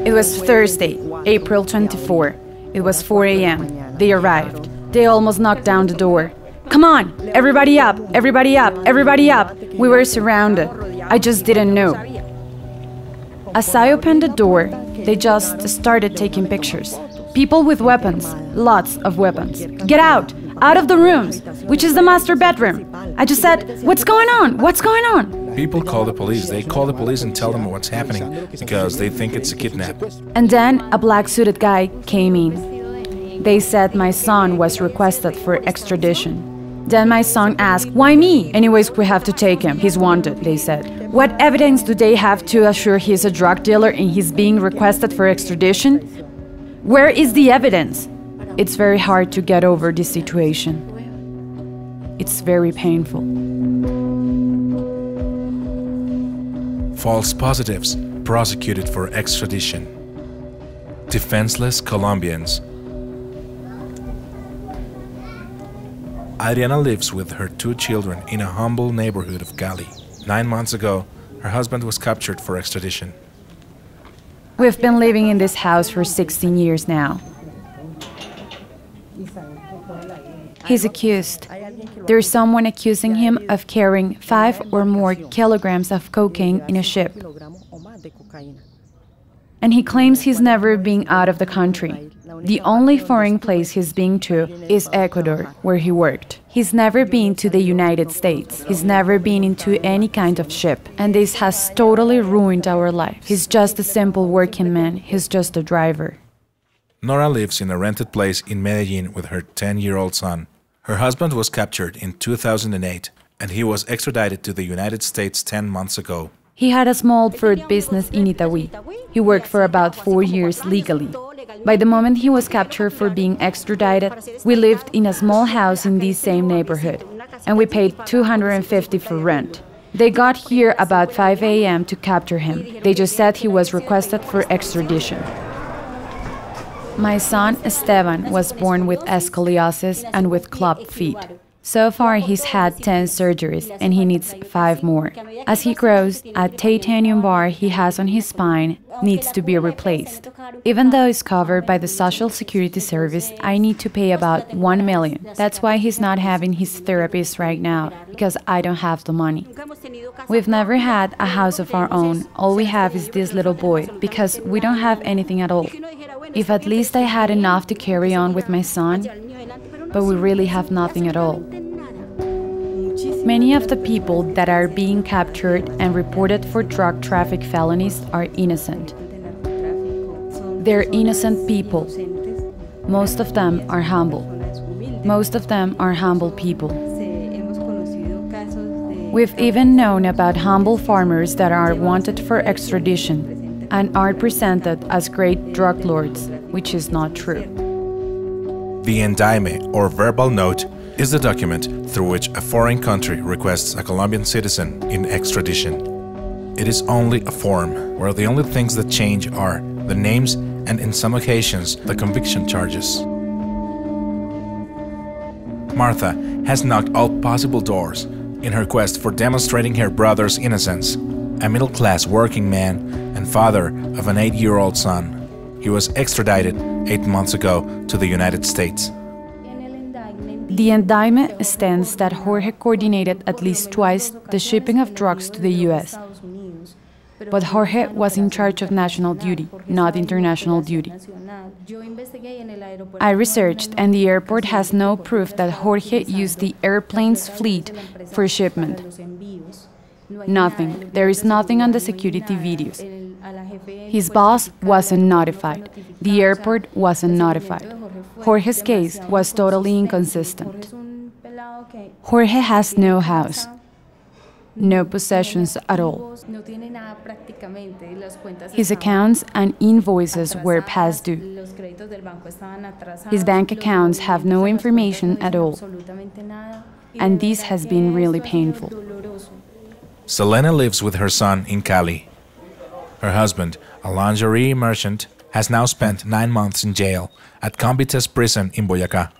It was Thursday, April 24. It was 4 a.m. They arrived. They almost knocked down the door. "Come on! Everybody up! Everybody up! Everybody up!" We were surrounded. I just didn't know. As I opened the door, they just started taking pictures. People with weapons, lots of weapons. "Get out! Out of the rooms! Which is the master bedroom?" I just said, "What's going on? What's going on?" People call the police. They call the police and tell them what's happening because they think it's a kidnap. And then a black-suited guy came in. They said my son was requested for extradition. Then my son asked, "Why me?" "Anyways, we have to take him. He's wanted," they said. "What evidence do they have to assure he's a drug dealer and he's being requested for extradition? Where is the evidence?" It's very hard to get over this situation. It's very painful. False positives prosecuted for extradition. Defenseless Colombians. Adriana lives with her 2 children in a humble neighborhood of Cali. 9 months ago, her husband was captured for extradition. We've been living in this house for 16 years now. He's accused. There's someone accusing him of carrying 5 or more kilograms of cocaine in a ship. And he claims he's never been out of the country. The only foreign place he's been to is Ecuador, where he worked. He's never been to the United States. He's never been into any kind of ship. And this has totally ruined our life. He's just a simple working man. He's just a driver. Nora lives in a rented place in Medellin with her 10-year-old son. Her husband was captured in 2008, and he was extradited to the United States 10 months ago. He had a small fruit business in Itagüí. He worked for about 4 years legally. By the moment he was captured for being extradited, we lived in a small house in this same neighborhood, and we paid $250 for rent. They got here about 5 a.m. to capture him. They just said he was requested for extradition. My son, Esteban, was born with scoliosis and with club feet. So far, he's had 10 surgeries, and he needs 5 more. As he grows, a titanium bar he has on his spine needs to be replaced. Even though it's covered by the Social Security Service, I need to pay about $1 million. That's why he's not having his therapist right now, because I don't have the money. We've never had a house of our own. All we have is this little boy, because we don't have anything at all. If at least I had enough to carry on with my son, but we really have nothing at all. Many of the people that are being captured and reported for drug traffic felonies are innocent. They're innocent people. Most of them are humble. Most of them are humble people. We've even known about humble farmers that are wanted for extradition and are presented as great drug lords, which is not true. The indictment, or verbal note, is the document through which a foreign country requests a Colombian citizen in extradition. It is only a form where the only things that change are the names and, in some occasions, the conviction charges. Martha has knocked all possible doors in her quest for demonstrating her brother's innocence. A middle-class working man and father of an 8-year-old son. He was extradited 8 months ago to the United States. The indictment states that Jorge coordinated at least twice the shipping of drugs to the U.S. But Jorge was in charge of national duty, not international duty. I researched, and the airport has no proof that Jorge used the airplane's fleet for shipment. Nothing. There is nothing on the security videos. His boss wasn't notified. The airport wasn't notified. Jorge's case was totally inconsistent. Jorge has no house, no possessions at all. His accounts and invoices were past due. His bank accounts have no information at all. And this has been really painful. Selena lives with her son in Cali. Her husband, a lingerie merchant, has now spent 9 months in jail at Convites prison in Boyacá.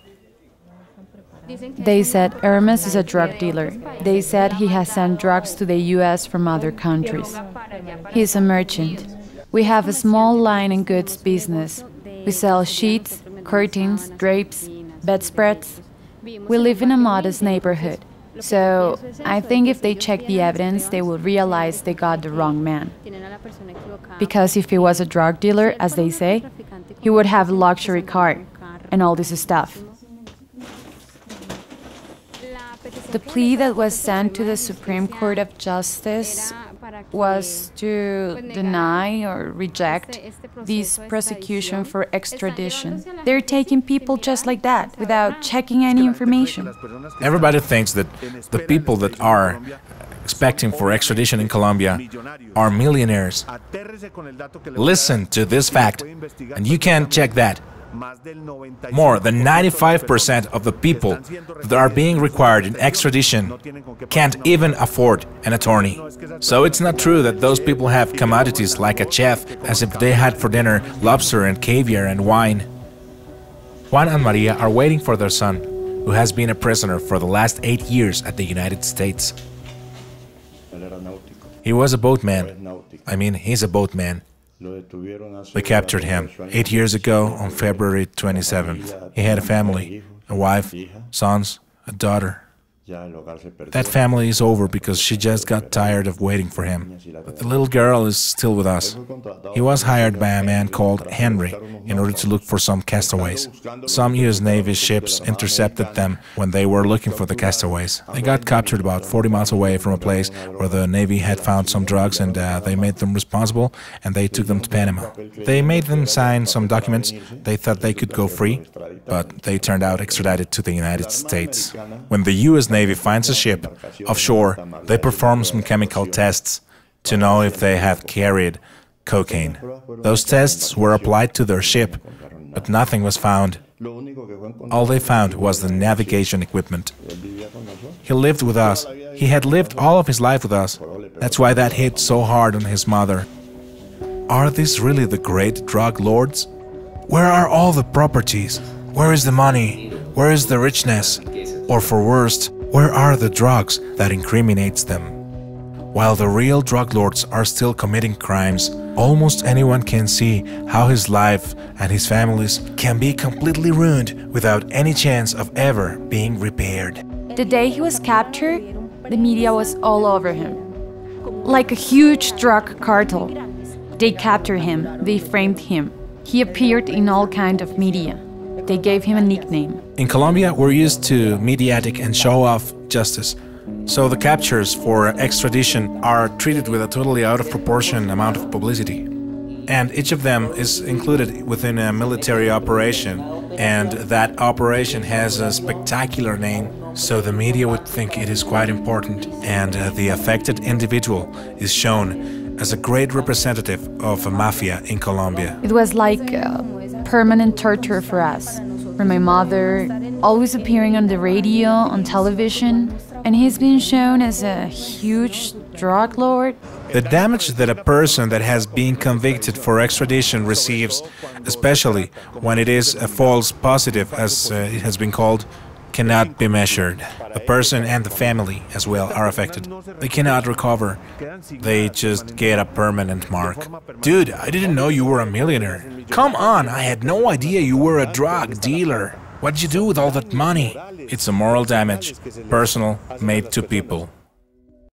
They said Hermes is a drug dealer. They said he has sent drugs to the U.S. from other countries. He's a merchant. We have a small line and goods business. We sell sheets, curtains, drapes, bedspreads. We live in a modest neighborhood. So, I think if they check the evidence, they will realize they got the wrong man. Because if he was a drug dealer, as they say, he would have a luxury car and all this stuff. The plea that was sent to the Supreme Court of Justice was to deny or reject this prosecution for extradition. They're taking people just like that, without checking any information. Everybody thinks that the people that are expecting for extradition in Colombia are millionaires. Listen to this fact, and you can check that. More than 95% of the people that are being required in extradition can't even afford an attorney. So it's not true that those people have commodities like a chef, as if they had for dinner lobster and caviar and wine. Juan and Maria are waiting for their son, who has been a prisoner for the last 8 years at the United States. He was a boatman. I mean, he's a boatman. They captured him 8 years ago on February 27th. He had a family, a wife, sons, a daughter. That family is over because she just got tired of waiting for him. But the little girl is still with us. He was hired by a man called Henry in order to look for some castaways. Some US Navy ships intercepted them when they were looking for the castaways. They got captured about 40 miles away from a place where the Navy had found some drugs, and they made them responsible and they took them to Panama. They made them sign some documents. They thought they could go free, but they turned out extradited to the United States. When the US Navy finds a ship offshore, they perform some chemical tests to know if they have carried cocaine. Those tests were applied to their ship, but nothing was found. All they found was the navigation equipment. He lived with us. He had lived all of his life with us. That's why that hit so hard on his mother. Are these really the great drug lords? Where are all the properties? Where is the money? Where is the richness? Or for worst, where are the drugs that incriminates them? While the real drug lords are still committing crimes, almost anyone can see how his life and his family's can be completely ruined without any chance of ever being repaired. The day he was captured, the media was all over him. Like a huge drug cartel. They captured him, they framed him. He appeared in all kinds of media. They gave him a nickname. In Colombia, we're used to mediatic and show-off justice. So the captures for extradition are treated with a totally out of proportion amount of publicity. And each of them is included within a military operation. And that operation has a spectacular name, so the media would think it is quite important. And the affected individual is shown as a great representative of a mafia in Colombia. It was like permanent torture for us. For my mother, always appearing on the radio, on television, and he's been shown as a huge drug lord. The damage that a person that has been convicted for extradition receives, especially when it is a false positive, as it has been called, cannot be measured. The person and the family as well are affected. They cannot recover. They just get a permanent mark. Dude, I didn't know you were a millionaire. Come on, I had no idea you were a drug dealer. What did you do with all that money? It's a moral damage, personal, made to people.